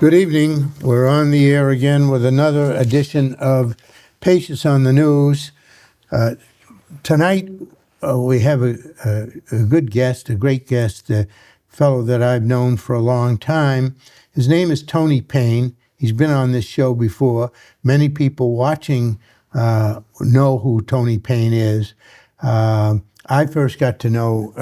Good evening. We're on the air again with another edition of Pachios on the News. Tonight, we have a good guest, a great guest, a fellow that I've known for a long time. His name is Tony Payne. He's been on this show before. Many people watching know who Tony Payne is. I first got to know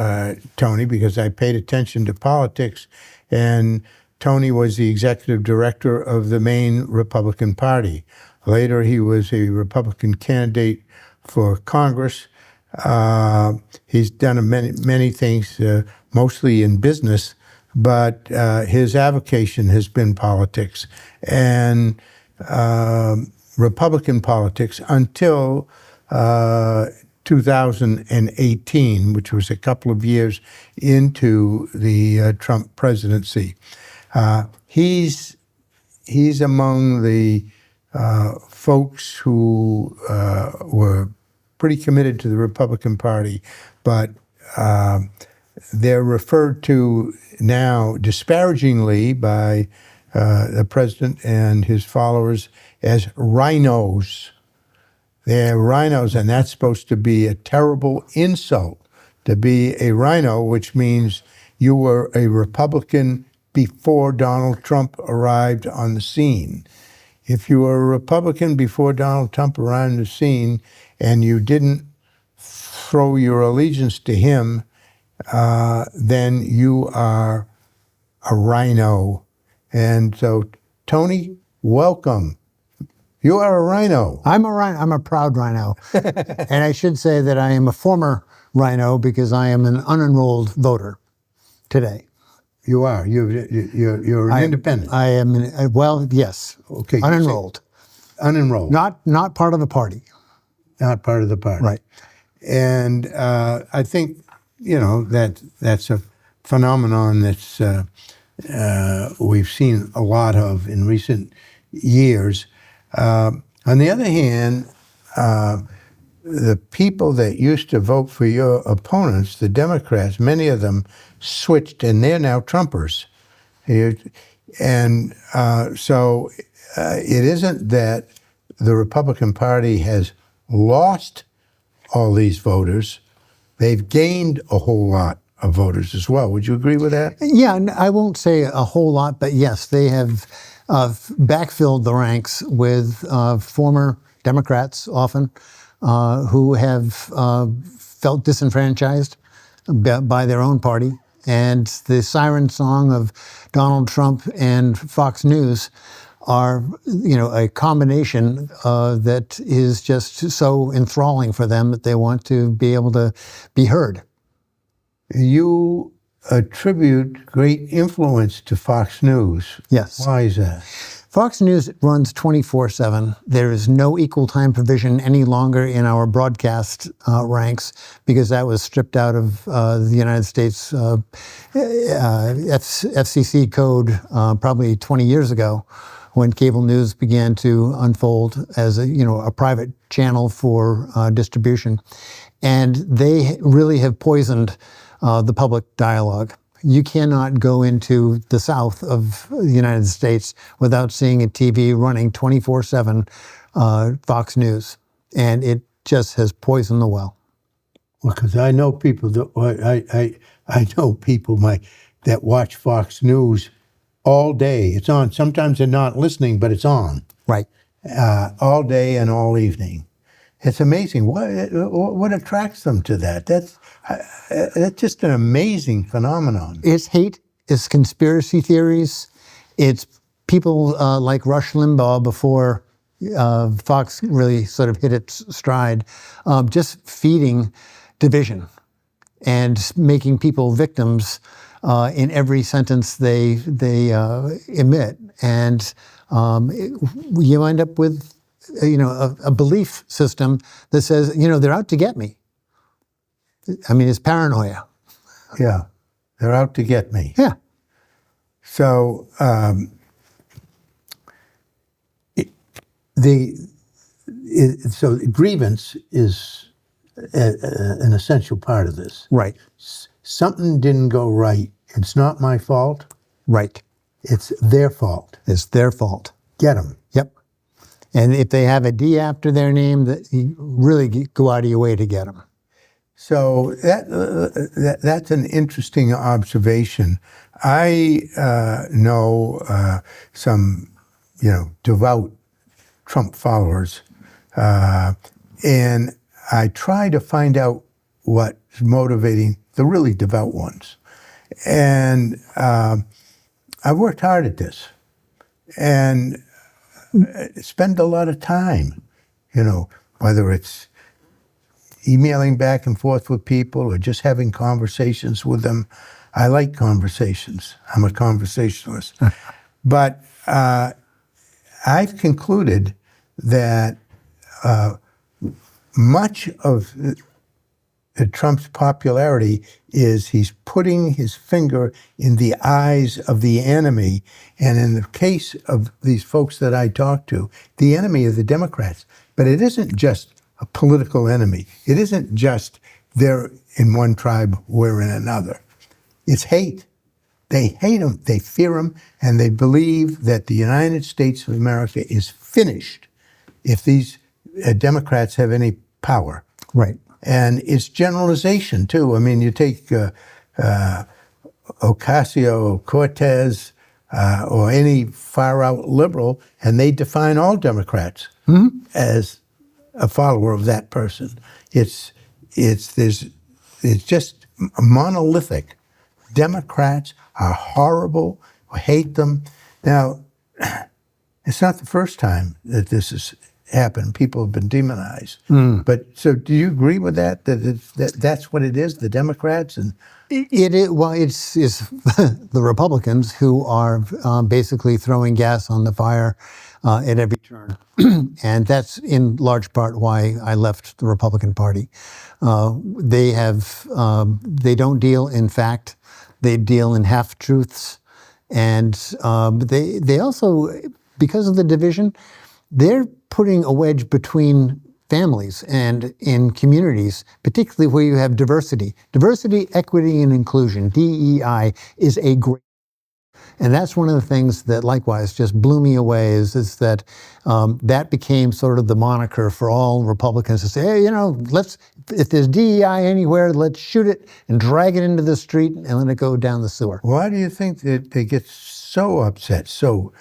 Tony because I paid attention to politics, and Tony was the executive director of the Maine Republican Party. Later, he was a Republican candidate for Congress. He's done many things, mostly in business, but his avocation has been politics and Republican politics until 2018, which was a couple of years into the Trump presidency. He's among the folks who were pretty committed to the Republican Party, but they're referred to now disparagingly by the president and his followers as rhinos. They're rhinos, and that's supposed to be a terrible insult to be a rhino, which means you were a Republican before Donald Trump arrived on the scene. If you were a Republican before Donald Trump arrived on the scene and you didn't throw your allegiance to him, then you are a rhino. And so, Tony, welcome. You are a rhino. I'm a rhino. I'm a proud rhino. And I should say that I am a former rhino because I am an unenrolled voter today. You are. You're an independent. I am. Well, yes. Okay. Unenrolled. Unenrolled. Not part of the party. Not part of the party. Right. And I think that's a phenomenon that's we've seen a lot of in recent years. On the other hand, the people that used to vote for your opponents, the Democrats, many of them switched, and they're now Trumpers. And so it isn't that the Republican Party has lost all these voters. They've gained a whole lot of voters as well. Would you agree with that? Yeah, I won't say a whole lot, but yes, they have backfilled the ranks with former Democrats often who have felt disenfranchised by their own party. And the siren song of Donald Trump and Fox News are, a combination that is just so enthralling for them that they want to be able to be heard. You attribute great influence to Fox News. Yes. Why is that? Fox News runs 24/7. There is no equal time provision any longer in our broadcast ranks because that was stripped out of the United States FCC code probably 20 years ago when cable news began to unfold as a private channel for distribution. And they really have poisoned the public dialogue. You cannot go into the South of the United States without seeing a TV running 24/7 Fox News, and it just has poisoned the well. Well, because I know people that I know people that watch Fox News all day. It's on. Sometimes they're not listening, but it's on. Right. All day and all evening. It's amazing. What attracts them to that? That's just an amazing phenomenon. It's hate. It's conspiracy theories. It's people like Rush Limbaugh before Fox really sort of hit its stride, just feeding division and making people victims in every sentence they emit. And you end up with a belief system that says, they're out to get me. I mean, it's paranoia. Yeah, they're out to get me. Yeah. So grievance is an essential part of this. Right. Something didn't go right. It's not my fault. Right. It's their fault. It's their fault. Get them. Yep. And if they have a D after their name, that you really go out of your way to get them. So that's an interesting observation. I know some, devout Trump followers, and I try to find out what's motivating the really devout ones. And I've worked hard at this, and spend a lot of time, whether it's emailing back and forth with people or just having conversations with them. I like conversations. I'm a conversationalist. But I've concluded that much of Trump's popularity is he's putting his finger in the eyes of the enemy. And in the case of these folks that I talk to, the enemy are the Democrats. But it isn't just a political enemy. It isn't just they're in one tribe, we're in another. It's hate. They hate him, they fear him, and they believe that the United States of America is finished if these Democrats have any power. Right. And it's generalization, too. I mean, you take Ocasio-Cortez or any far-out liberal, and they define all Democrats as a follower of that person. It's just monolithic. Democrats are horrible. I hate them. Now, it's not the first time that this has happened. People have been demonized. But so, do you agree with that? That's what it is. The Democrats and It is, well, it's the Republicans who are basically throwing gas on the fire at every turn. And that's in large part why I left the Republican Party. They don't deal in fact, they deal in half-truths. And they also, because of the division, they're putting a wedge between families and in communities, particularly where you have diversity. Diversity, equity, and inclusion, DEI, is a great. And that's one of the things that likewise just blew me away is that that became sort of the moniker for all Republicans to say, hey, if there's DEI anywhere, let's shoot it and drag it into the street and let it go down the sewer. Why do you think that they get so upset, so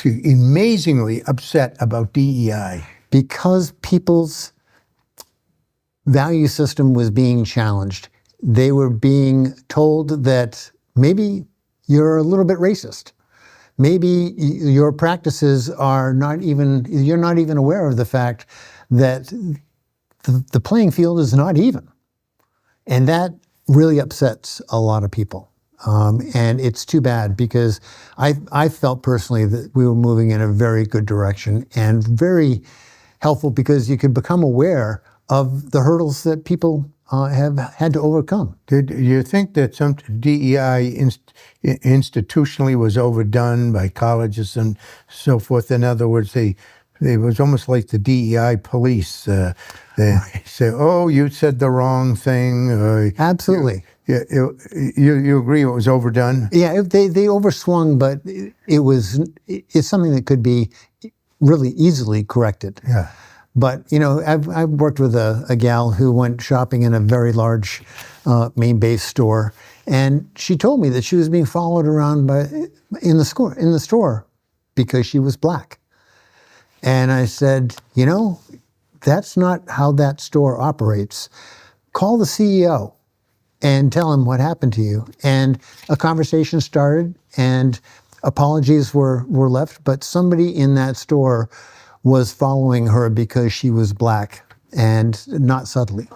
amazingly upset about DEI? Because people's value system was being challenged. They were being told that maybe you're a little bit racist. Maybe your practices are you're not even aware of the fact that the playing field is not even. And that really upsets a lot of people. And it's too bad because I felt personally that we were moving in a very good direction and very helpful because you could become aware of the hurdles that people have had to overcome. Did you think that some DEI institutionally was overdone by colleges and so forth? In other words, it was almost like the DEI police. They say, "Oh, you said the wrong thing." Absolutely. You agree it was overdone? Yeah, they overswung, but it's something that could be really easily corrected. Yeah. But, I've worked with a gal who went shopping in a very large Maine-based store, and she told me that she was being followed around in the store because she was black. And I said, that's not how that store operates. Call the CEO and tell him what happened to you. And a conversation started, and apologies were left, but somebody in that store was following her because she was black, and not subtly.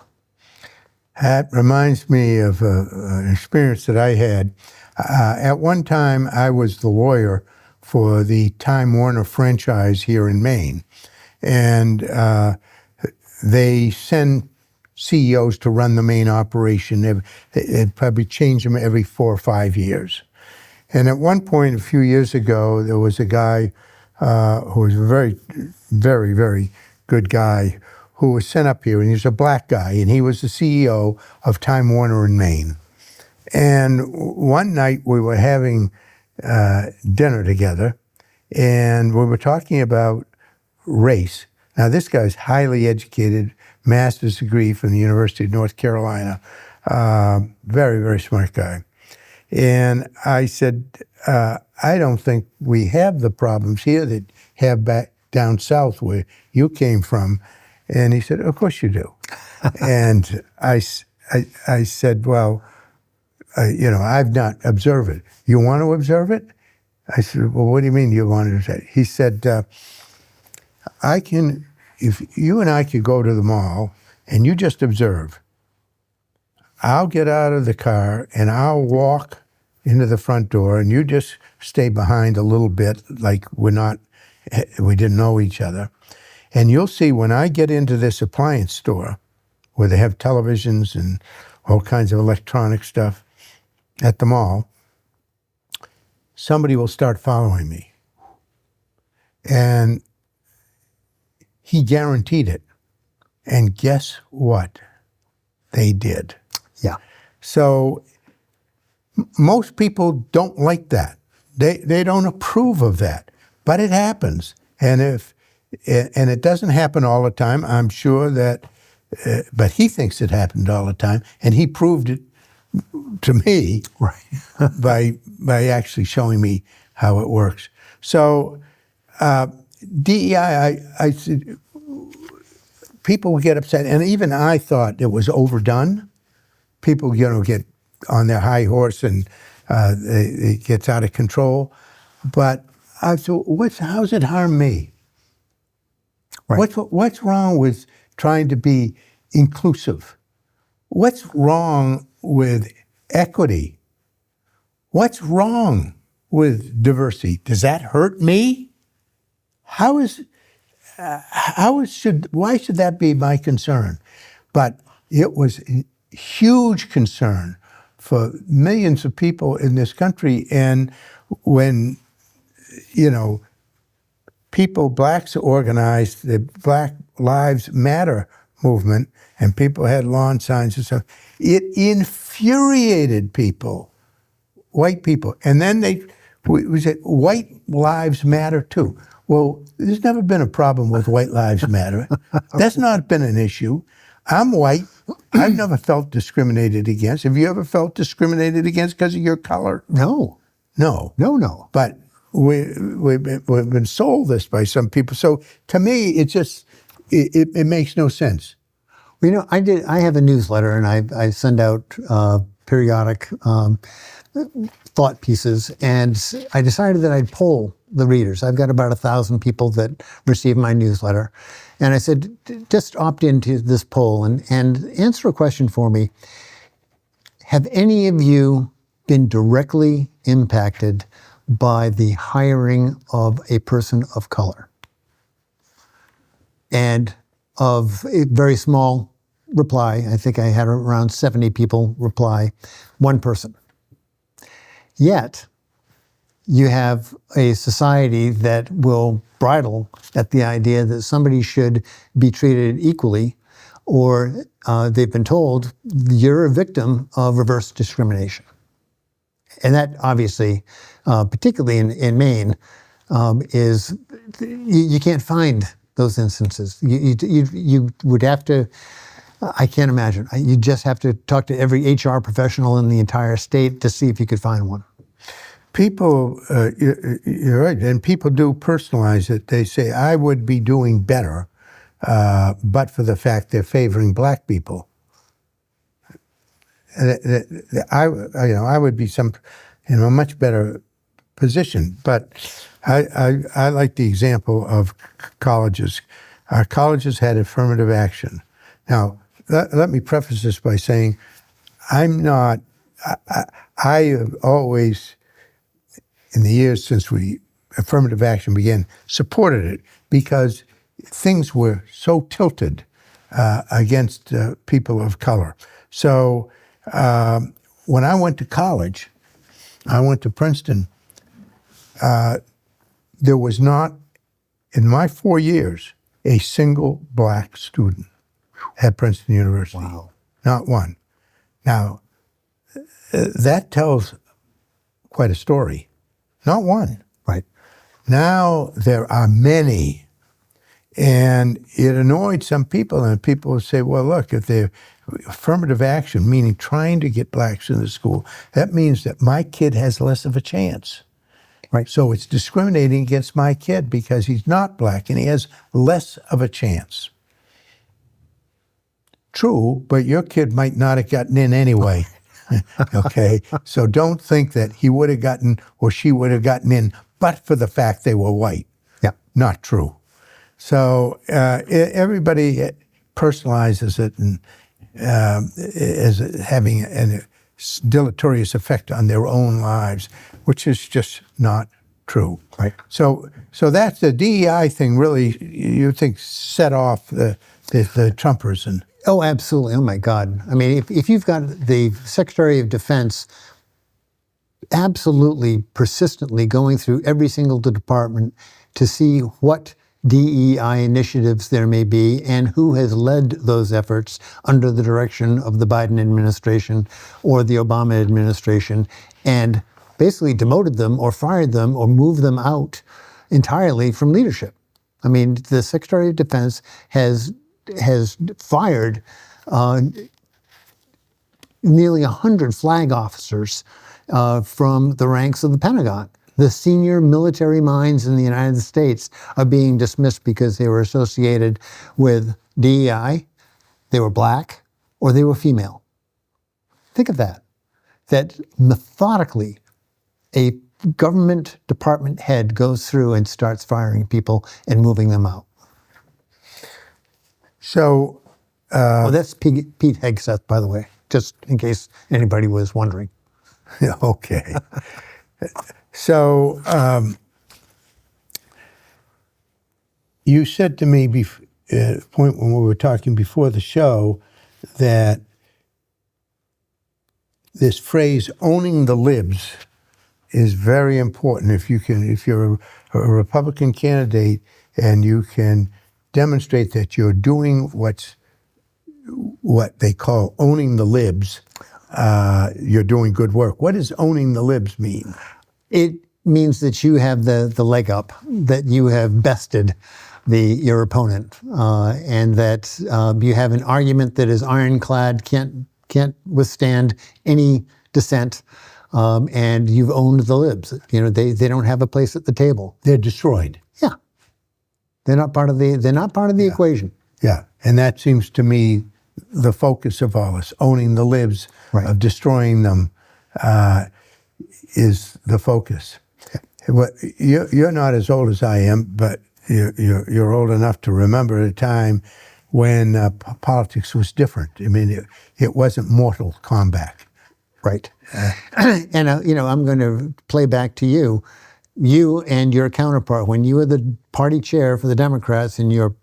That reminds me of an experience that I had. At one time, I was the lawyer for the Time Warner franchise here in Maine. And they send CEOs to run the main operation. They'd probably change them every 4 or 5 years. And at one point, a few years ago, there was a guy who was a very, very, very good guy who was sent up here, and he was a black guy, and he was the CEO of Time Warner in Maine. And one night we were having dinner together, and we were talking about race. Now, this guy's highly educated, master's degree from the University of North Carolina, very, very smart guy. And I said, I don't think we have the problems here that have back down south where you came from. And he said, of course you do. And I said, well, I've not observed it. You want to observe it? I said, well, what do you mean you want to observe it? He said, if you and I could go to the mall and you just observe, I'll get out of the car and I'll walk into the front door and you just stay behind a little bit like we didn't know each other. And you'll see when I get into this appliance store where they have televisions and all kinds of electronic stuff at the mall, somebody will start following me. And he guaranteed it. And guess what? They did. Yeah. So most people don't like that. They don't approve of that. But it happens. And it doesn't happen all the time. I'm sure that, but he thinks it happened all the time. And he proved it to me by actually showing me how it works. So DEI, I said, people would get upset, and even I thought it was overdone. People, get on their high horse and it gets out of control. But I thought, how's it harm me? Right. What's wrong with trying to be inclusive? What's wrong with equity? What's wrong with diversity? Does that hurt me? Why should that be my concern? But it was a huge concern for millions of people in this country. And when, blacks organized the Black Lives Matter movement and people had lawn signs and stuff, it infuriated people, white people. And then we said, white lives matter too. Well, there's never been a problem with white lives matter. That's not been an issue. I'm white. I've never felt discriminated against. Have you ever felt discriminated against because of your color? No. No. No. But we've been sold this by some people. So to me, it makes no sense. Well, I have a newsletter, and I send out periodic thought pieces, and I decided that I'd poll the readers. I've got about 1,000 people that receive my newsletter. And I said, just opt into this poll and answer a question for me. Have any of you been directly impacted by the hiring of a person of color? And of a very small reply, I think I had around 70 people reply, one person. Yet, you have a society that will bridle at the idea that somebody should be treated equally, or they've been told you're a victim of reverse discrimination. And that obviously, particularly in Maine, is you can't find those instances. You would have to, I can't imagine. You just have to talk to every HR professional in the entire state to see if you could find one. People, you're right, and people do personalize it. They say, I would be doing better, but for the fact they're favoring black people. I would be in a much better position. But I like the example of colleges. Our colleges had affirmative action. Now, let me preface this by saying, I have always, in the years since affirmative action began, supported it because things were so tilted against people of color. So when I went to college, I went to Princeton, there was not, in my 4 years, a single black student at Princeton University. Wow. Not one. Now, that tells quite a story. not one. Right. Now there are many. And it annoyed some people, and people would say, well, look, if they're affirmative action, meaning trying to get blacks in the school, that means that my kid has less of a chance. Right. So it's discriminating against my kid because he's not black and he has less of a chance. True, but your kid might not have gotten in anyway. Okay? So don't think that he would have gotten or she would have gotten in but for the fact they were white. Yeah. Not true. So everybody personalizes it and as having a deleterious effect on their own lives, which is just not true. Right. So that's the DEI thing. Really, you think set off the Trumpers and. Oh, absolutely. Oh my God. I mean, if you've got the Secretary of Defense absolutely persistently going through every single department to see what DEI initiatives there may be and who has led those efforts under the direction of the Biden administration or the Obama administration, and basically demoted them or fired them or moved them out entirely from leadership. I mean, the Secretary of Defense has fired nearly 100 flag officers from the ranks of the Pentagon. The senior military minds in the United States are being dismissed because they were associated with DEI, they were black, or they were female. Think of that. That methodically a government department head goes through and starts firing people and moving them out. So. Well, that's Pete Hegseth, by the way, just in case anybody was wondering. Okay. So you said to me at a point when we were talking before the show that this phrase "owning the libs" is very important. If you're a Republican candidate and you can demonstrate that you're doing what they call owning the libs, you're doing good work. What does owning the libs mean? It means that you have the leg up, that you have bested your opponent, and that you have an argument that is ironclad, can't withstand any dissent, and you've owned the libs. You know, they don't have a place at the table. They're destroyed. Yeah, they're not part of the equation. Yeah, and that seems to me the focus of all this, owning the libs, Right. of destroying them, is the focus. You're not as old as I am, but you're old enough to remember a time when politics was different. I mean, it wasn't mortal combat. Right. And, I'm going to play back to you. You and your counterpart, when you were the party chair for the Democrats and your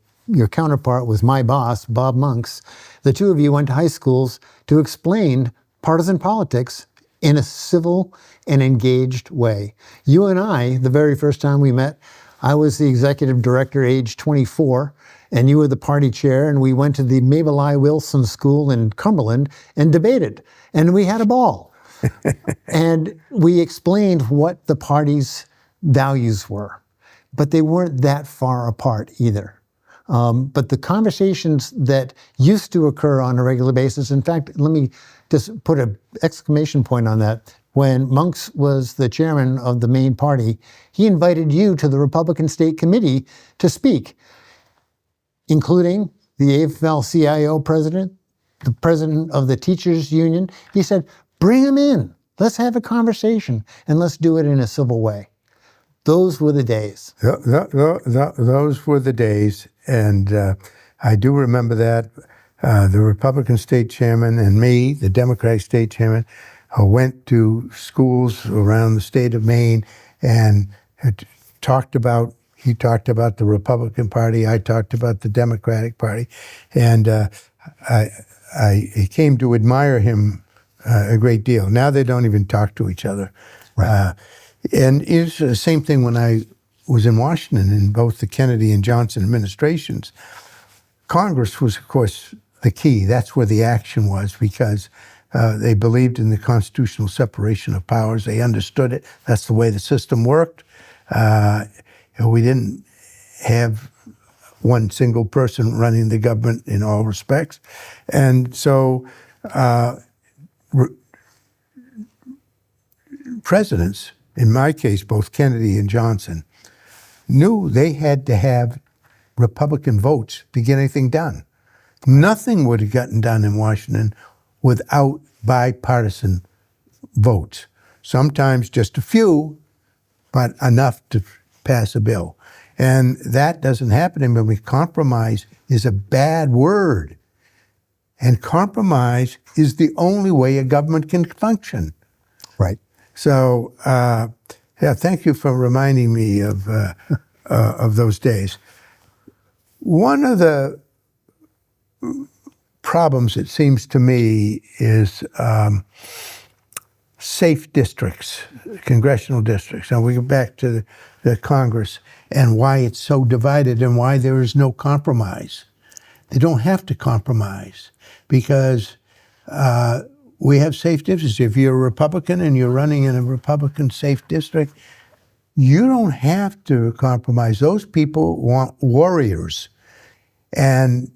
counterpart was my boss, Bob Monks, the two of you went to high schools to explain partisan politics in a civil and engaged way. You and I, the very first time we met, I was the executive director, age 24, and you were the party chair, and we went to the Mabel I. Wilson School in Cumberland and debated, and we had a ball. And we explained what the party's values were, but they weren't that far apart either. But the conversations that used to occur on a regular basis, in fact, let me just put an exclamation point on that. When Monks was the chairman of the Maine party, he invited you to the Republican State Committee to speak, including the AFL-CIO president, the president of the teachers union. He said, bring them in. Let's have a conversation, and let's do it in a civil way. Those were the days. Those were the days, and I do remember that. The Republican state chairman and me, the Democratic state chairman, went to schools around the state of Maine and he talked about the Republican Party, I talked about the Democratic Party, and I came to admire him a great deal. Now they don't even talk to each other. Right. And it's the same thing when I was in Washington in both the Kennedy and Johnson administrations. Congress was, of course, the key. That's where the action was, because They believed in the constitutional separation of powers. They understood it. That's the way the system worked. We didn't have one single person running the government in all respects. And so presidents, in my case, both Kennedy and Johnson, knew they had to have Republican votes to get anything done. Nothing would have gotten done in Washington without bipartisan votes. Sometimes just a few, but enough to pass a bill. And that doesn't happen. And when we compromise is a bad word. And compromise is the only way a government can function. Right. So, yeah, thank you for reminding me of those days. One of the problems, it seems to me, is safe districts, congressional districts. Now we go back to the Congress and why it's so divided and why there is no compromise. They don't have to compromise because we have safe districts. If you're a Republican and you're running in a Republican safe district, you don't have to compromise. Those people want warriors. And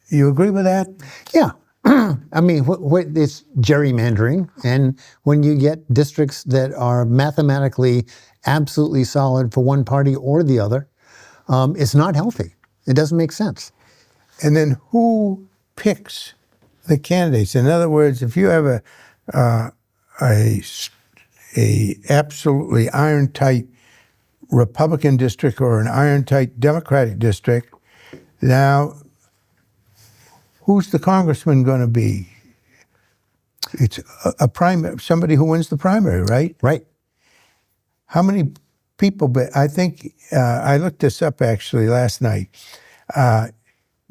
you agree with that? Yeah. I mean, it's gerrymandering. And when you get districts that are mathematically absolutely solid for one party or the other, it's not healthy. It doesn't make sense. And then who picks the candidates? In other words, if you have a absolutely iron-tight Republican district or an iron-tight Democratic district, now who's the congressman going to be? It's a primary, somebody who wins the primary, right? Right. How many people? But I think I looked this up actually last night.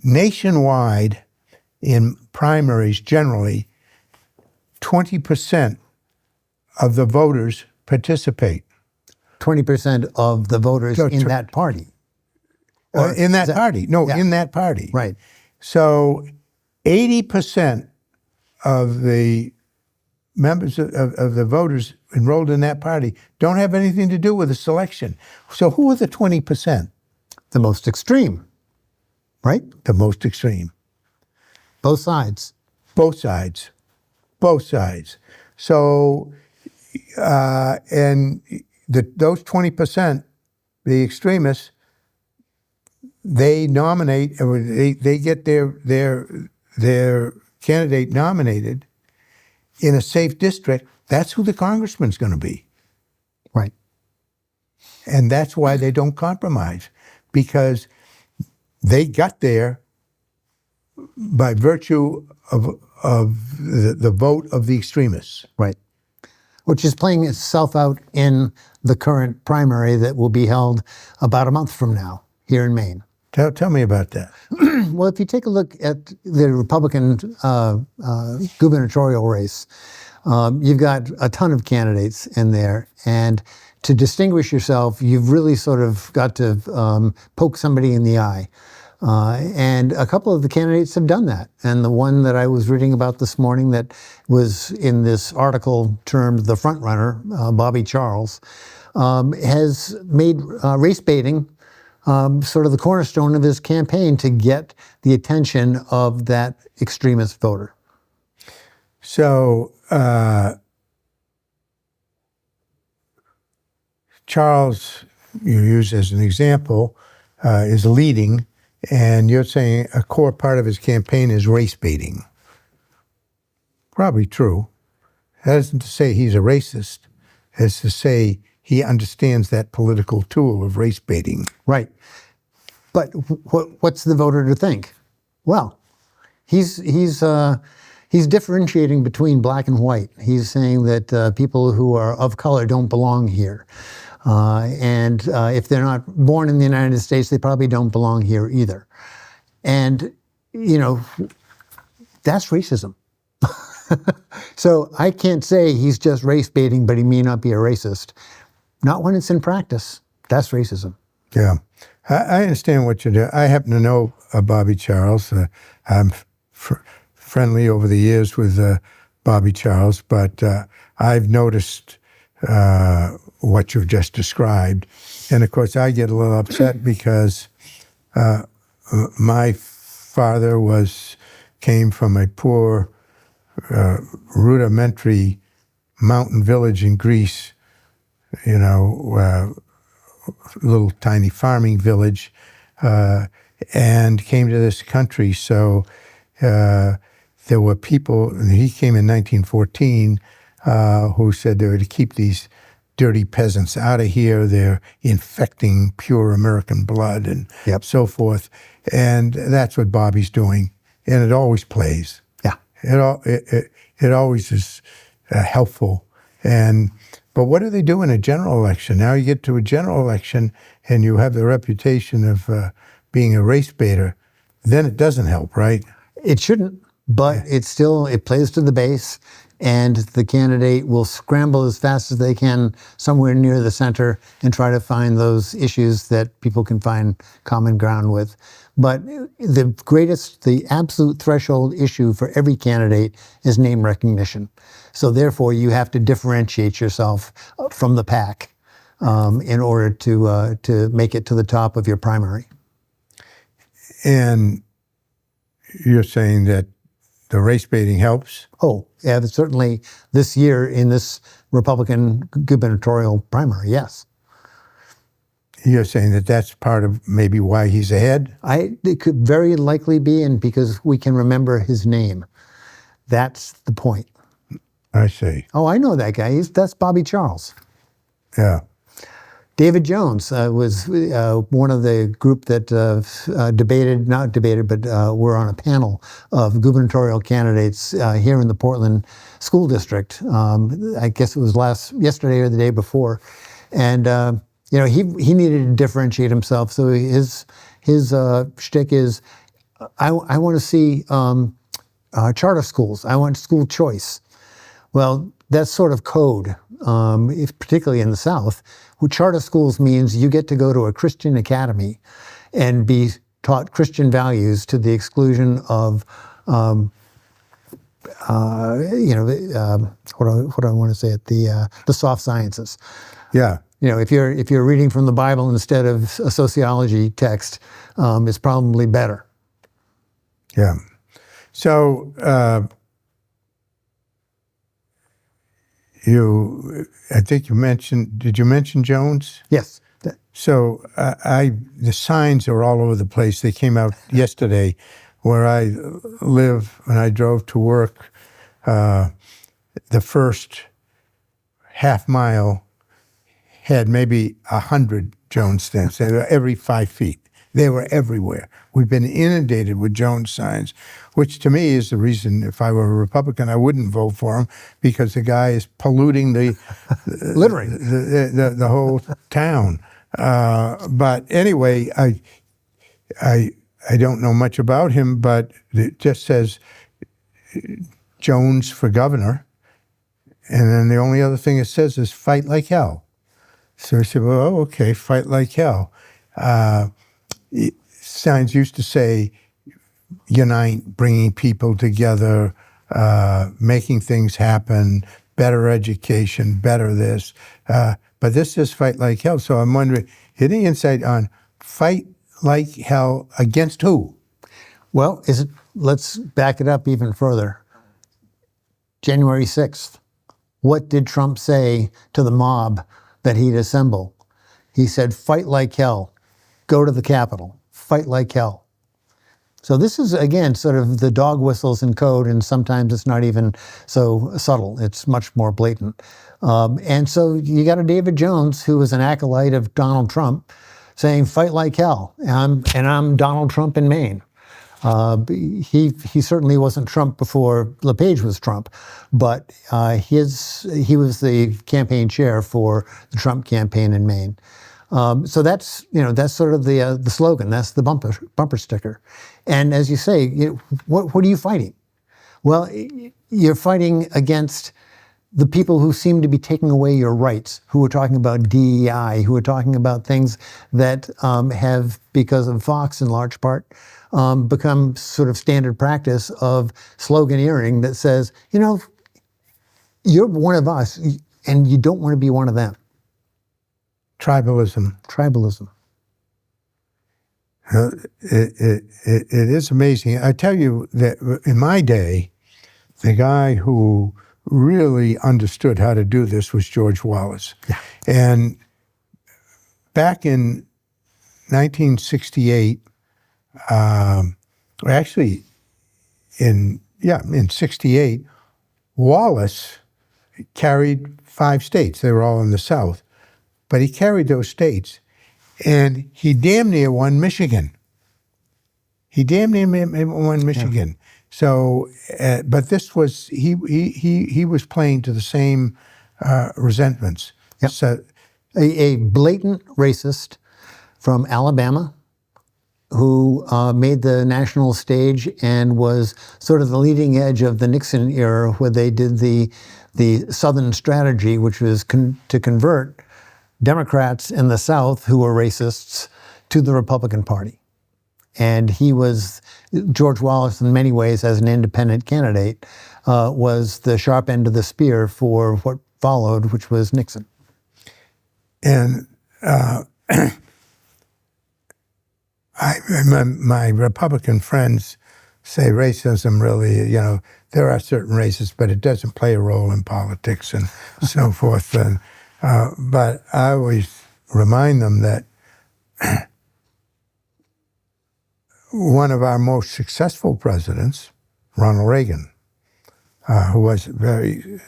Nationwide, in primaries generally, 20% of the voters participate. 20% of the voters in that party. In that party. No, yeah. In that party. Right. So 80% of the members of the voters enrolled in that party don't have anything to do with the selection. So who are the 20%? The most extreme, right? The most extreme. Both sides. Both sides. Both sides. So, and those 20%, the extremists, they nominate, or they get their candidate nominated in a safe district. That's who the congressman's going to be. Right. And that's why they don't compromise, because they got there by virtue of the vote of the extremists. Right. Which is playing itself out in the current primary that will be held about a month from now here in Maine. Tell me about that. Well, if you take a look at the Republican gubernatorial race, you've got a ton of candidates in there. And to distinguish yourself, you've really sort of got to poke somebody in the eye. And a couple of the candidates have done that. And the one that I was reading about this morning that was in this article termed the front runner, Bobby Charles, has made race baiting sort of the cornerstone of his campaign to get the attention of that extremist voter. So Charles, you use as an example, is leading, and you're saying a core part of his campaign is race baiting. Probably true. That isn't to say he's a racist. It's to say he understands that political tool of race baiting. Right. But what's the voter to think? Well, he's differentiating between black and white. He's saying that people who are of color don't belong here. And if they're not born in the United States, they probably don't belong here either. And, you know, that's racism. So I can't say he's just race baiting, but he may not be a racist. Not when it's in practice. That's racism. Yeah. I understand what you're doing. I happen to know Bobby Charles. I'm friendly over the years with Bobby Charles, but I've noticed what you've just described. And of course, I get a little upset because my father came from a poor, rudimentary mountain village in Greece, little tiny farming village, and came to this country. So there were people, and he came in 1914, who said they were to keep these dirty peasants out of here. They're infecting pure American blood and so forth. And that's what Bobby's doing. And it always plays. Yeah. It always is helpful. But what do they do in a general election? Now you get to a general election and you have the reputation of being a race baiter. Then it doesn't help, right? It shouldn't, but it plays to the base, and the candidate will scramble as fast as they can somewhere near the center and try to find those issues that people can find common ground with. But the absolute threshold issue for every candidate is name recognition. So therefore, you have to differentiate yourself from the pack in order to make it to the top of your primary. And you're saying that the race baiting helps? Oh, yeah, certainly this year in this Republican gubernatorial primary, yes. You're saying that that's part of maybe why he's ahead? It could very likely be, and because we can remember his name. That's the point. I see. Oh, I know that guy. That's Bobby Charles. Yeah. David Jones was one of the group that were on a panel of gubernatorial candidates here in the Portland School District. I guess it was yesterday or the day before. And, he needed to differentiate himself. So his shtick is, I want to see charter schools. I want school choice. Well, that's sort of code, particularly in the South. Charter schools means you get to go to a Christian academy and be taught Christian values to the exclusion of, what do I want to say it? The soft sciences. Yeah. If you're reading from the Bible instead of a sociology text, it's probably better. Yeah. So I think you mentioned. Did you mention Jones? Yes. So the signs are all over the place. They came out yesterday, where I live. When I drove to work, the first half mile had maybe 100 Jones stamps. They were every 5 feet. They were everywhere. We've been inundated with Jones signs, which to me is the reason, if I were a Republican, I wouldn't vote for him, because the guy is polluting littering the whole town. But anyway, I don't know much about him, but it just says Jones for governor, and then the only other thing it says is fight like hell. So I said, well, okay, fight like hell. Signs used to say, unite, bringing people together, making things happen, better education, better this. But this says fight like hell. So I'm wondering, any insight on fight like hell against who? Well, let's back it up even further. January 6th. What did Trump say to the mob that he'd assemble? He said, fight like hell. Go to the Capitol. Fight like hell. So this is, again, sort of the dog whistles in code, and sometimes it's not even so subtle. It's much more blatant. And so you got a David Jones, who was an acolyte of Donald Trump, saying, fight like hell. And I'm Donald Trump in Maine. He certainly wasn't Trump before LePage was Trump, but he was the campaign chair for the Trump campaign in Maine. So that's sort of the slogan. That's the bumper sticker. And as you say, what are you fighting? Well, you're fighting against the people who seem to be taking away your rights, who are talking about DEI, who are talking about things that have, because of Fox in large part, become sort of standard practice of sloganeering that says, you know, you're one of us and you don't want to be one of them. Tribalism. Tribalism. It is amazing. I tell you that in my day, the guy who really understood how to do this was George Wallace. Yeah. And back in 1968, actually in 68, Wallace carried 5 states. They were all in the South. But he carried those states, and he damn near won Michigan. He damn near won Michigan. Yeah. So, but this was he was playing to the same resentments. Yep. So, a blatant racist from Alabama who made the national stage and was sort of the leading edge of the Nixon era, where they did the Southern strategy, which was to convert Democrats in the South who were racists to the Republican Party. And he was, George Wallace in many ways as an independent candidate, was the sharp end of the spear for what followed, which was Nixon. And my Republican friends say racism really, you know, there are certain races, but it doesn't play a role in politics and so forth. And but I always remind them that one of our most successful presidents, Ronald Reagan, who was a very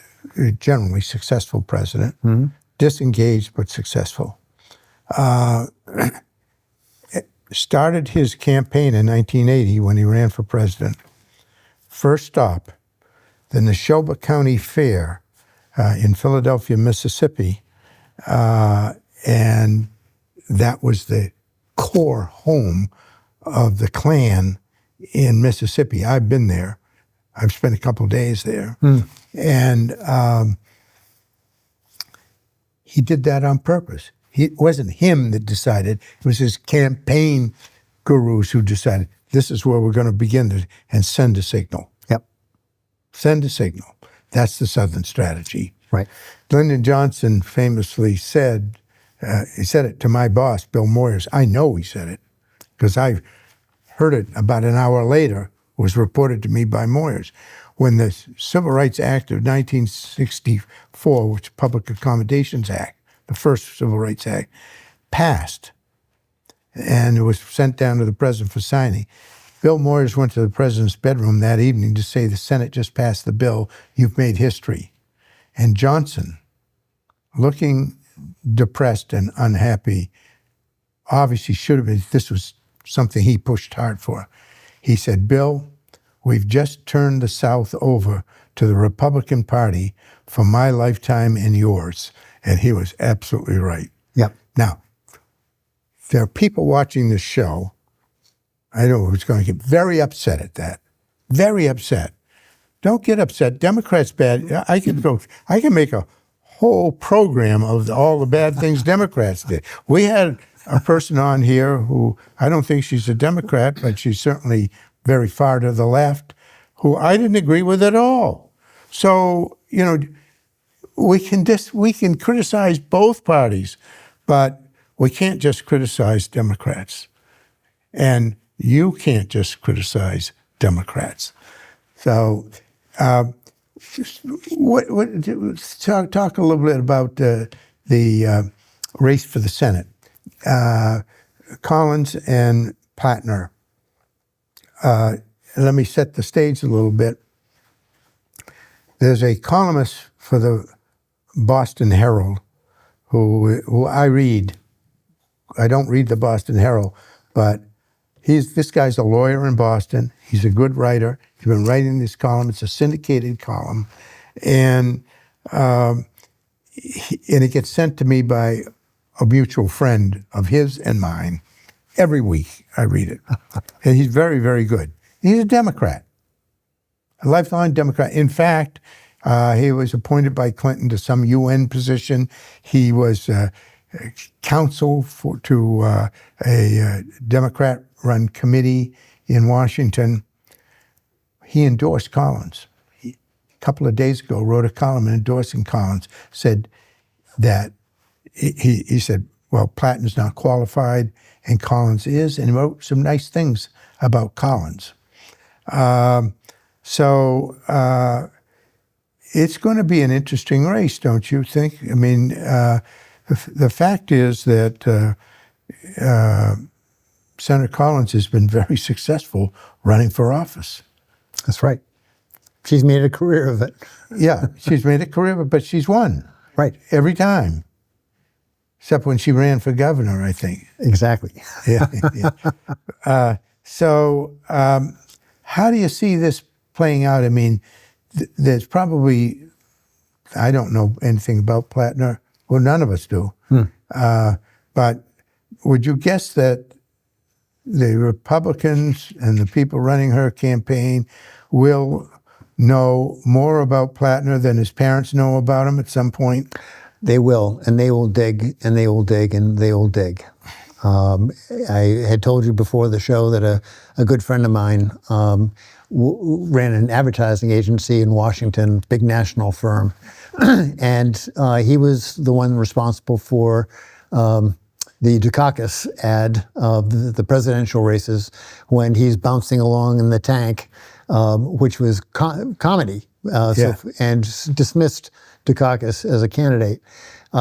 generally successful president, disengaged but successful, started his campaign in 1980 when he ran for president. First stop, the Neshoba County Fair in Philadelphia, Mississippi, and that was the core home of the Klan in Mississippi. I've been there. I've spent a couple of days there. And he did that on purpose. It wasn't him that decided. It was his campaign gurus who decided, this is where we're going to begin and send a signal. Yep. Send a signal. That's the Southern strategy. Right. Lyndon Johnson famously said, he said it to my boss, Bill Moyers. I know he said it because I heard it about an hour later, was reported to me by Moyers. When the Civil Rights Act of 1964, which is Public Accommodations Act, the first Civil Rights Act, passed and it was sent down to the president for signing, Bill Moyers went to the president's bedroom that evening to say, the Senate just passed the bill, you've made history. And Johnson, looking depressed and unhappy, obviously should have been, this was something he pushed hard for. He said, Bill, we've just turned the South over to the Republican Party for my lifetime and yours. And he was absolutely right. Yep. Now, there are people watching this show, I know who's going to get very upset at that. Very upset. Don't get upset. Democrats bad. I can make a whole program of all the bad things Democrats did. We had a person on here who, I don't think she's a Democrat, but she's certainly very far to the left, who I didn't agree with at all. So, you know, we can criticize both parties, but we can't just criticize Democrats. And you can't just criticize Democrats. So, talk a little bit about the race for the Senate. Collins and Platner. Let me set the stage a little bit. There's a columnist for the Boston Herald who I read. I don't read the Boston Herald, but this guy's a lawyer in Boston. He's a good writer. He's been writing this column. It's a syndicated column. And it gets sent to me by a mutual friend of his and mine. Every week I read it. And he's very, very good. He's a Democrat, a lifelong Democrat. In fact, He was appointed by Clinton to some UN position. He was counsel to a Democrat-run committee in Washington. He endorsed Collins. A couple of days ago, wrote a column endorsing Collins, said that he said, well, Platner's not qualified and Collins is, and he wrote some nice things about Collins. So it's going to be an interesting race, don't you think? I mean, the fact is that Senator Collins has been very successful running for office. That's right. She's made a career of it. Yeah, she's made a career of it, but she's won. Right. Every time. Except when she ran for governor, I think. Exactly. Yeah. So how do you see this playing out? I mean, there's probably, I don't know anything about Platner. Well, none of us do. But would you guess that the Republicans and the people running her campaign will know more about Platner than his parents know about him at some point? They will, and they will dig, and they will dig, and they will dig. I had told you before the show that a good friend of mine ran an advertising agency in Washington, big national firm, and he was the one responsible for the Dukakis ad of the presidential races when he's bouncing along in the tank, which was comedy, and dismissed Dukakis as a candidate.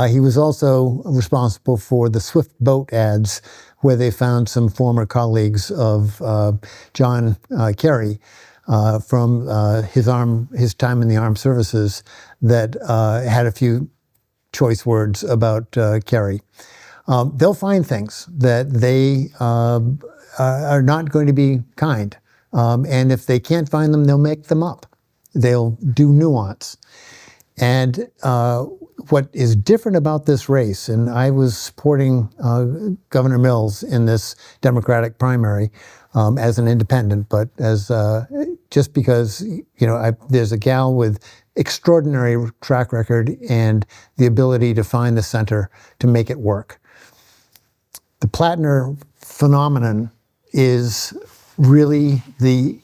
He was also responsible for the Swift boat ads, where they found some former colleagues of John Kerry from his time in the armed services that had a few choice words about Kerry. They'll find things that they are not going to be kind. And if they can't find them, they'll make them up. They'll do nuance. And what is different about this race, and I was supporting Governor Mills in this Democratic primary as an independent, but as just because there's a gal with extraordinary track record and the ability to find the center to make it work. The Platner phenomenon is really the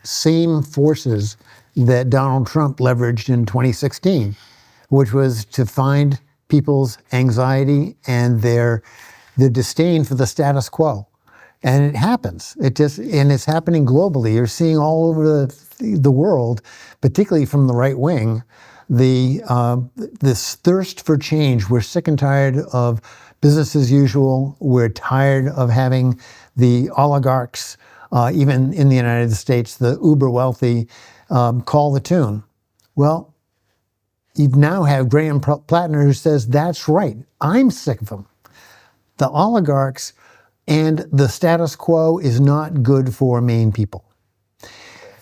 same forces that Donald Trump leveraged in 2016, which was to find people's anxiety and their disdain for the status quo. And it happens. And it's happening globally. You're seeing all over the world, particularly from the right wing, this thirst for change. We're sick and tired of business as usual. We're tired of having the oligarchs, even in the United States, the uber wealthy, call the tune. Well, you now have Graham Platner who says, that's right, I'm sick of them. The oligarchs and the status quo is not good for Maine people.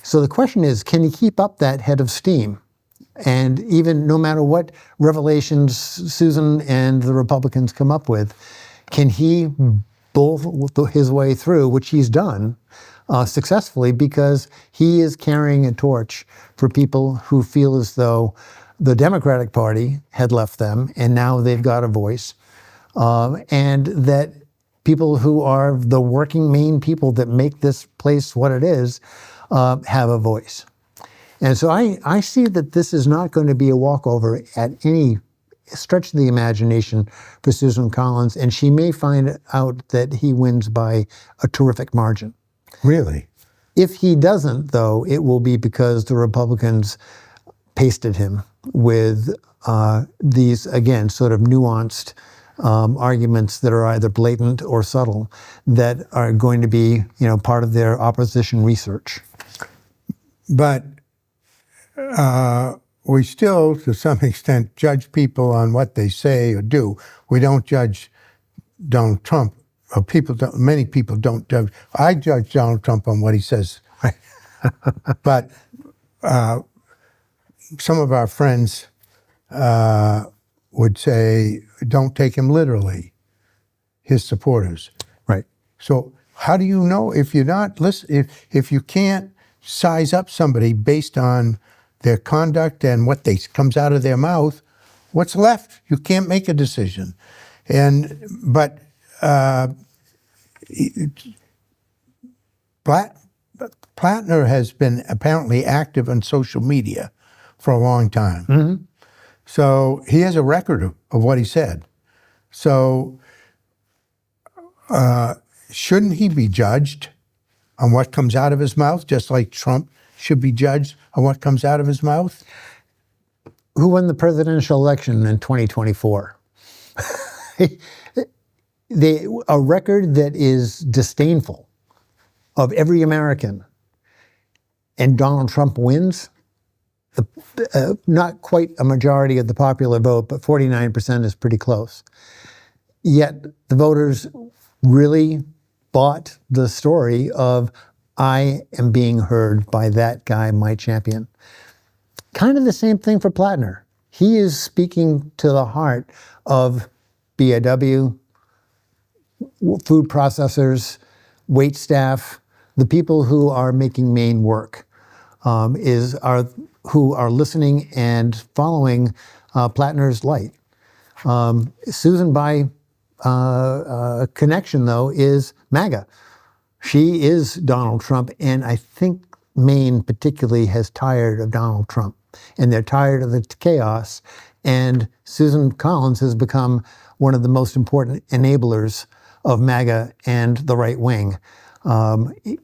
So the question is, can he keep up that head of steam? And even no matter what revelations Susan and the Republicans come up with, can he bull his way through, which he's done successfully, because he is carrying a torch for people who feel as though the Democratic Party had left them and now they've got a voice, and that people who are the working Maine people that make this place what it is have a voice. And so I see that this is not going to be a walkover at any stretch of the imagination for Susan Collins, and she may find out that he wins by a terrific margin. Really? If he doesn't, though, it will be because the Republicans pasted him with these, again, sort of nuanced arguments that are either blatant or subtle that are going to be, part of their opposition research. But we still, to some extent, judge people on what they say or do. We don't judge Donald Trump. Or many people don't judge. I judge Donald Trump on what he says. But some of our friends would say, don't take him literally, his supporters. Right. So how do you know if you're not if you can't size up somebody based on their conduct and what comes out of their mouth, what's left? You can't make a decision. But Platner has been apparently active on social media for a long time. Mm-hmm. So he has a record of what he said. So shouldn't he be judged on what comes out of his mouth, just like Trump should be judged on what comes out of his mouth? Who won the presidential election in 2024? A record that is disdainful of every American, and Donald Trump wins. Not quite a majority of the popular vote, but 49% is pretty close. Yet the voters really bought the story of, I am being heard by that guy, my champion. Kind of the same thing for Platner. He is speaking to the heart of BAW, food processors, wait staff, the people who are making Maine work, who are listening and following Platner's light. Susan, by connection, though, is MAGA. She is Donald Trump, and I think Maine particularly has tired of Donald Trump, and they're tired of the chaos, and Susan Collins has become one of the most important enablers of MAGA and the right wing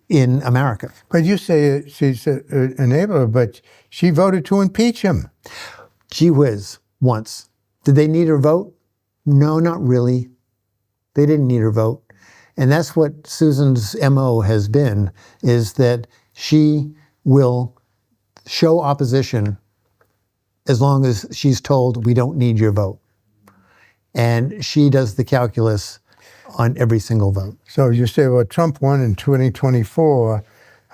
in America. But you say she's an enabler, but she voted to impeach him. Gee whiz, once. Did they need her vote? No, not really. They didn't need her vote. And that's what Susan's MO has been, is that she will show opposition as long as she's told, we don't need your vote. And she does the calculus on every single vote. So you say, well, Trump won in 2024.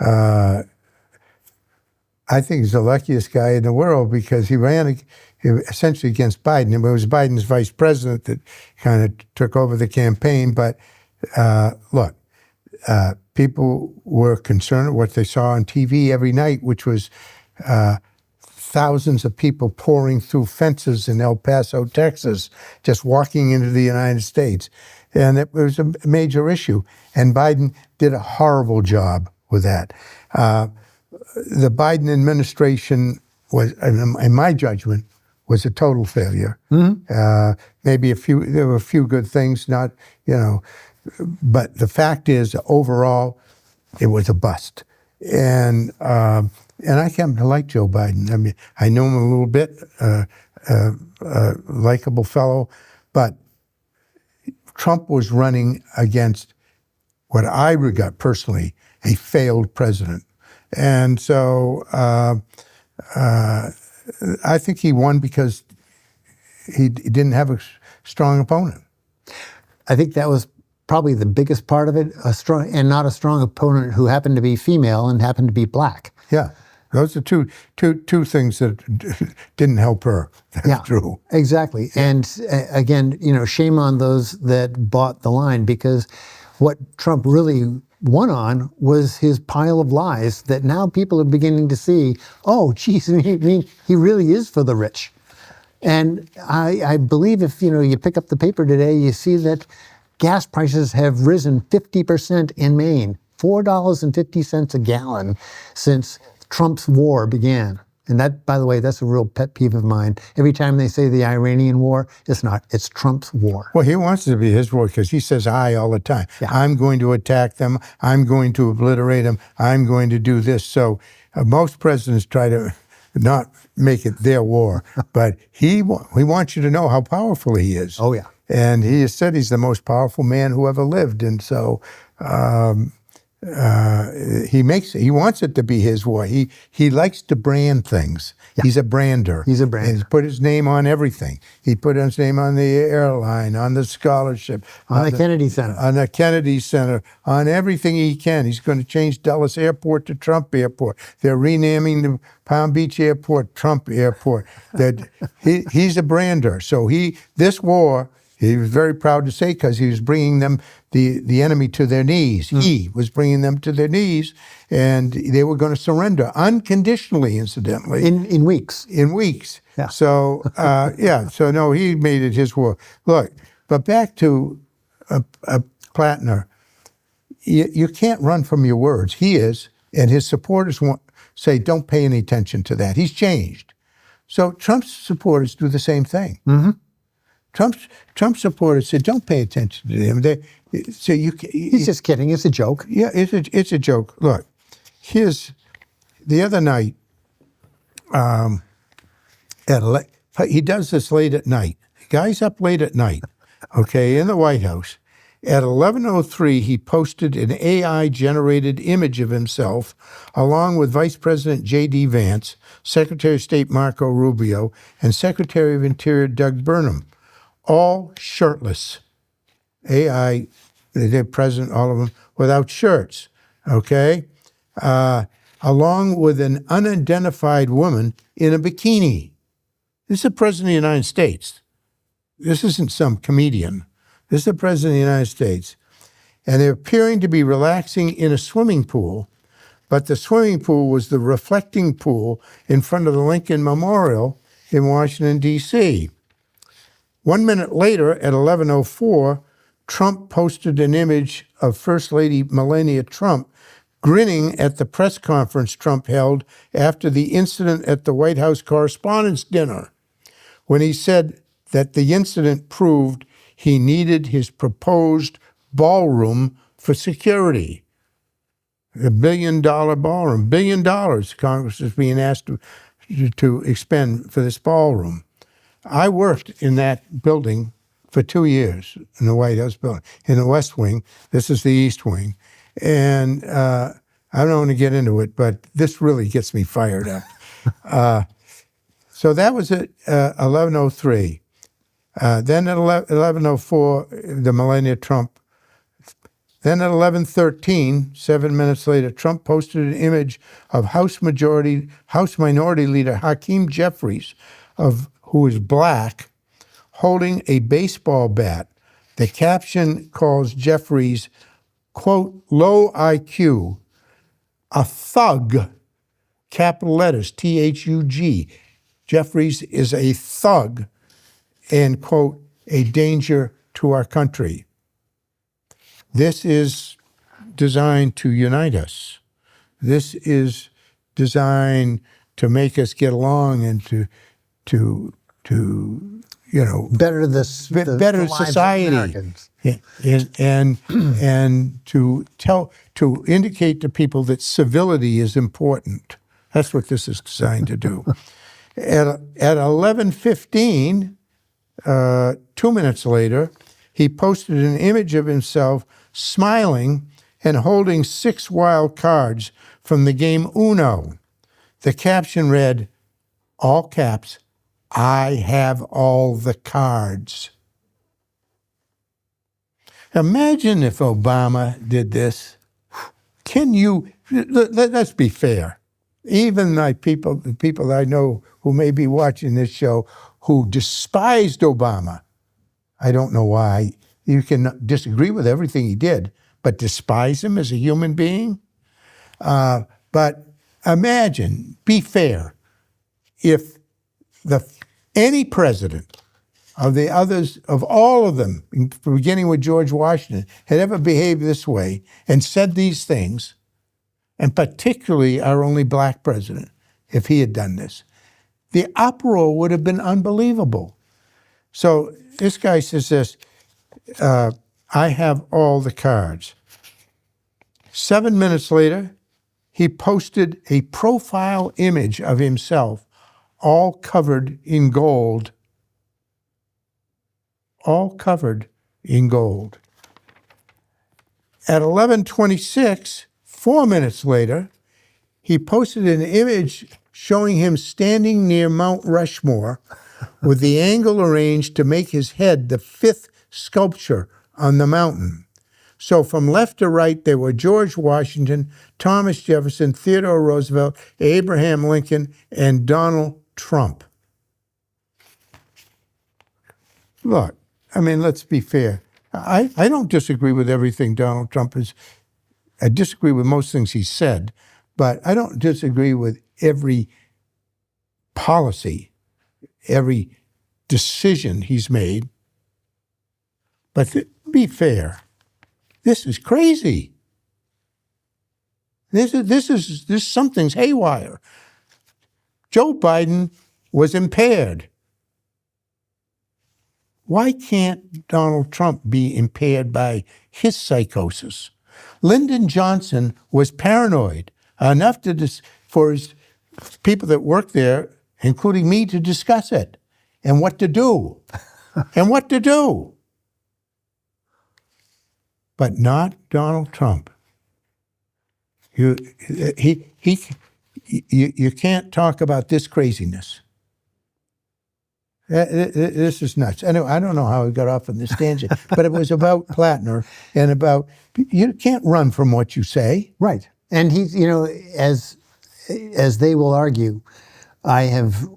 I think he's the luckiest guy in the world because he ran essentially against Biden. It was Biden's vice president that kind of took over the campaign. But look, people were concerned with what they saw on TV every night, which was thousands of people pouring through fences in El Paso, Texas, just walking into the United States. And it was a major issue. And Biden did a horrible job with that. The Biden administration was, in my judgment, was a total failure. Mm-hmm. There were a few good things, but the fact is, overall, it was a bust. And I happen to like Joe Biden. I mean, I know him a little bit, likable fellow, but Trump was running against what I regard personally a failed president. And so I think he won because he didn't have a strong opponent. I think that was probably the biggest part of it, not a strong opponent who happened to be female and happened to be black. Yeah. Those are two things that didn't help her. That's true. Exactly. And again, shame on those that bought the line, because what Trump really won on was his pile of lies that now people are beginning to see, oh, geez, he really is for the rich. And I believe if you pick up the paper today, you see that gas prices have risen 50% in Maine, $4.50 a gallon since Trump's war began. And that, by the way, that's a real pet peeve of mine. Every time they say the Iranian war, it's not. It's Trump's war. Well, he wants it to be his war because he says I all the time. Yeah. I'm going to attack them. I'm going to obliterate them. I'm going to do this. So most presidents try to not make it their war. But he wants you to know how powerful he is. Oh, yeah. And he has said he's the most powerful man who ever lived. And so he wants it to be his war. He likes to brand things. Yeah. He's a brander. He's a brander. He's put his name on everything. He put his name on the airline, on the scholarship, on the Kennedy Center, on the Kennedy Center, on everything he can. He's going to change Dulles Airport to Trump Airport. They're renaming the Palm Beach Airport Trump Airport. He's a brander. So this war, He was very proud to say, because he was bringing them, the enemy, to their knees. He was bringing them to their knees, and they were going to surrender unconditionally, incidentally. In weeks. In weeks. Yeah. So, so no, he made it his war. Look, but back to Platner. You can't run from your words. He is, and his supporters say, don't pay any attention to that. He's changed. So Trump's supporters do the same thing. Mm-hmm. Trump's supporters said, don't pay attention to him. He's just kidding. It's a joke. Yeah, it's a joke. Look, here's the other night. He does this late at night. The guy's up late at night, okay, in the White House. At 11:03, he posted an AI-generated image of himself, along with Vice President J.D. Vance, Secretary of State Marco Rubio, and Secretary of Interior Doug Burnham, all shirtless. AI, they're present, all of them, without shirts, okay? Along with an unidentified woman in a bikini. This is the President of the United States. This isn't some comedian. This is the President of the United States. And they're appearing to be relaxing in a swimming pool, but the swimming pool was the reflecting pool in front of the Lincoln Memorial in Washington, D.C. 1 minute later, at 11:04, Trump posted an image of First Lady Melania Trump grinning at the press conference Trump held after the incident at the White House Correspondents' Dinner, when he said that the incident proved he needed his proposed ballroom for security. A $1 billion ballroom. $1 billion Congress is being asked to expend for this ballroom. I worked in that building for 2 years, in the White House building, in the West Wing. This is the East Wing. And I don't want to get into it, but this really gets me fired up. So that was at 11:03. Then at 11:04, the Melania Trump. Then at 11:13, 7 minutes later, Trump posted an image of House Minority Leader Hakeem Jeffries, who is black, holding a baseball bat. The caption calls Jeffries, quote, low IQ, a thug, capital letters, T-H-U-G. Jeffries is a thug and, quote, a danger to our country. This is designed to unite us. This is designed to make us get along and to better better society, and to indicate to people that civility is important. That's what this is designed to do. At 11:15, 2 minutes later, he posted an image of himself smiling and holding 6 wild cards from the game Uno. The caption read, all caps, I have all the cards. Imagine if Obama did this. Let's be fair. Even the people I know who may be watching this show who despised Obama, I don't know why. You can disagree with everything he did, but despise him as a human being? But imagine, be fair, if any president of all of them, beginning with George Washington, had ever behaved this way and said these things, and particularly our only black president, if he had done this, the uproar would have been unbelievable. So this guy says this, I have all the cards. 7 minutes later, he posted a profile image of himself, all covered in gold. All covered in gold. At 11:26, 4 minutes later, he posted an image showing him standing near Mount Rushmore with the angle arranged to make his head the 5th sculpture on the mountain. So from left to right, there were George Washington, Thomas Jefferson, Theodore Roosevelt, Abraham Lincoln, and Donald Trump. Look, I mean, let's be fair. I don't disagree with everything Donald Trump is. I disagree with most things he said, but I don't disagree with every policy, every decision he's made. But be fair, this is crazy. This something's haywire. Joe Biden was impaired. Why can't Donald Trump be impaired by his psychosis? Lyndon Johnson was paranoid enough for his people that work there, including me, to discuss it and what to do and what to do. But not Donald Trump. You can't talk about this craziness. This is nuts. Anyway, I don't know how we got off on this tangent, but it was about Platner and about you can't run from what you say. Right. And he's, as they will argue, I have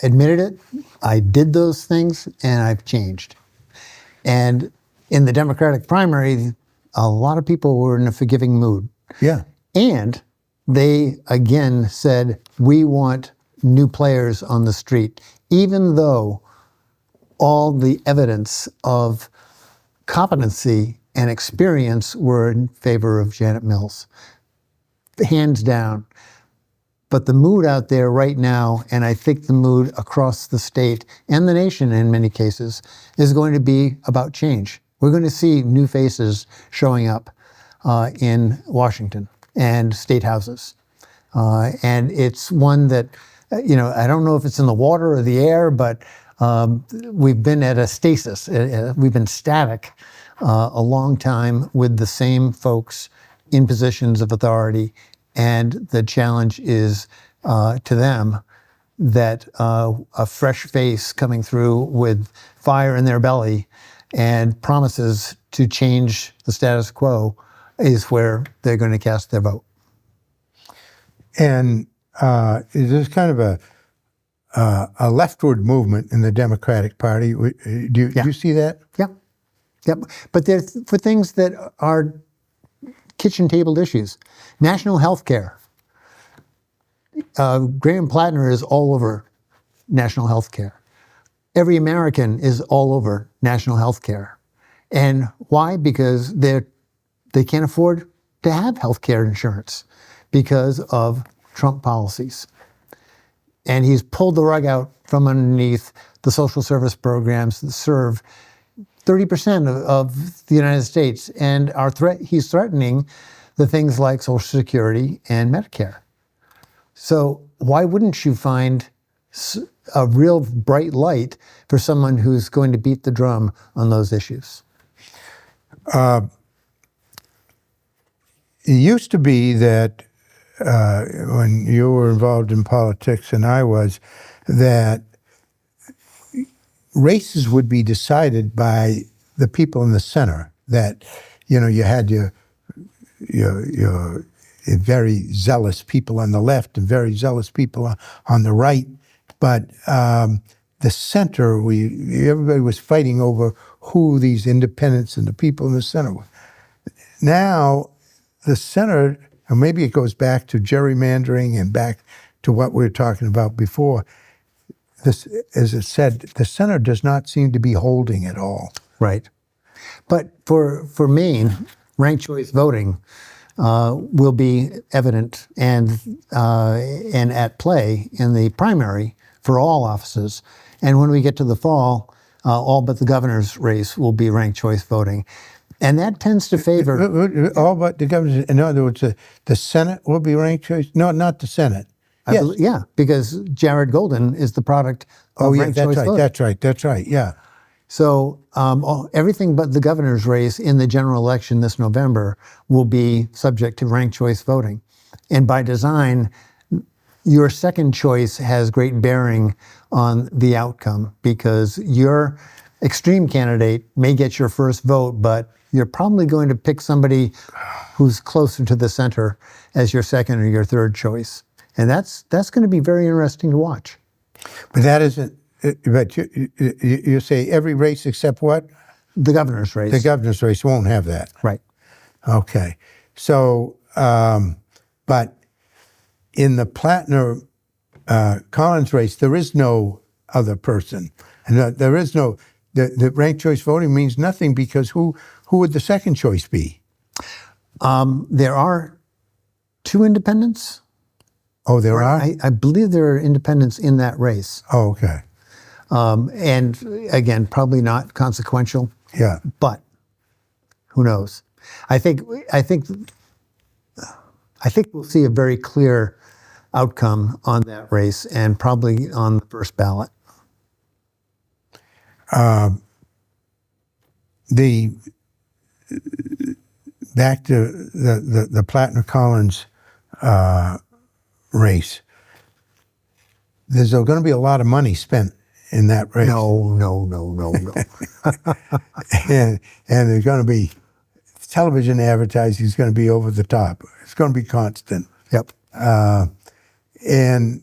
admitted it, I did those things, and I've changed. And in the Democratic primary, a lot of people were in a forgiving mood. Yeah. And they, again, said, we want new players on the street, even though all the evidence of competency and experience were in favor of Janet Mills. Hands down. But the mood out there right now, and I think the mood across the state and the nation in many cases, is going to be about change. We're going to see new faces showing up in Washington and state houses. And it's one that, I don't know if it's in the water or the air, but we've been at a stasis. We've been static a long time with the same folks in positions of authority. And the challenge is to them that a fresh face coming through with fire in their belly and promises to change the status quo is where they're going to cast their vote. And there's kind of a leftward movement in the Democratic Party. Do you see that? Yep. Yep. But they're for things that are kitchen table issues. National health care. Graham Platner is all over national health care. Every American is all over national health care. And why? Because they can't afford to have health care insurance because of Trump policies. And he's pulled the rug out from underneath the social service programs that serve 30% of the United States. And he's threatening the things like Social Security and Medicare. So why wouldn't you find a real bright light for someone who's going to beat the drum on those issues? It used to be that when you were involved in politics and I was, that races would be decided by the people in the center. That, you had your very zealous people on the left and very zealous people on the right. But the center, everybody was fighting over who these independents and the people in the center were. Now, the center, or maybe it goes back to gerrymandering and back to what we were talking about before. This, as it said, the center does not seem to be holding at all. Right. But for Maine, ranked choice voting will be evident and at play in the primary for all offices. And when we get to the fall, all but the governor's race will be ranked choice voting. And that tends to favor... All but the governor's, in other words, the Senate will be ranked choice? No, not the Senate. Yeah, because Jared Golden is the product of ranked choice voting. That's right, yeah. So everything but the governor's race in the general election this November will be subject to ranked choice voting. And by design, your second choice has great bearing on the outcome because your extreme candidate may get your first vote, but you're probably going to pick somebody who's closer to the center as your second or your third choice. And that's going to be very interesting to watch. But that isn't But you say every race except what? The governor's race. The governor's race won't have that. Right. Okay. So, but in the Platner Collins race, there is no other person. And there is no, the ranked choice voting means nothing because who would the second choice be? There are 2 independents. Oh, there are? I believe there are independents in that race. Oh, okay. And again, probably not consequential. Yeah. But who knows? I think we'll see a very clear outcome on that race, and probably on the first ballot. Back to the Platner Collins race. There's going to be a lot of money spent in that race. No. and there's going to be television advertising is going to be over the top. It's going to be constant. Yep. And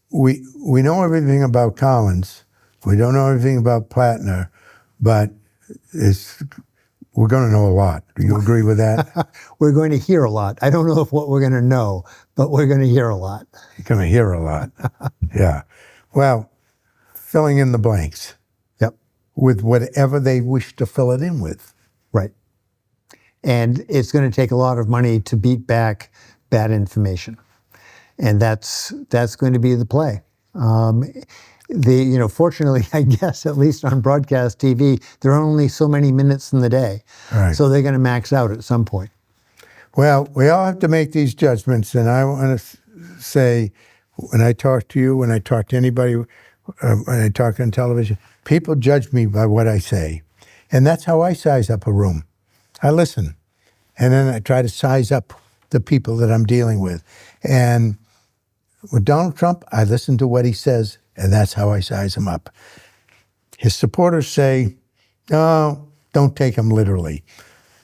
we know everything about Collins. We don't know everything about Platner, but we're going to know a lot. Do you agree with that? We're going to hear a lot. I don't know if what we're going to know, but we're going to hear a lot. You're going to hear a lot. Yeah. Well, filling in the blanks. Yep. With whatever they wish to fill it in with. Right. And it's going to take a lot of money to beat back bad information. And that's going to be the play. Fortunately, I guess, at least on broadcast TV, there are only so many minutes in the day. Right. So they're going to max out at some point. Well, we all have to make these judgments. And I want to say, when I talk to you, when I talk to anybody, when I talk on television, people judge me by what I say. And that's how I size up a room. I listen. And then I try to size up the people that I'm dealing with. And with Donald Trump, I listen to what he says, and that's how I size him up. His supporters say, no, don't take him literally.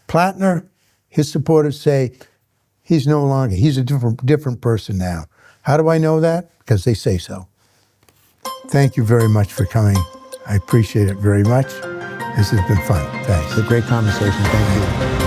Platner, his supporters say, he's a different person now. How do I know that? Because they say so. Thank you very much for coming. I appreciate it very much. This has been fun. Thanks. It's a great conversation. Thank you.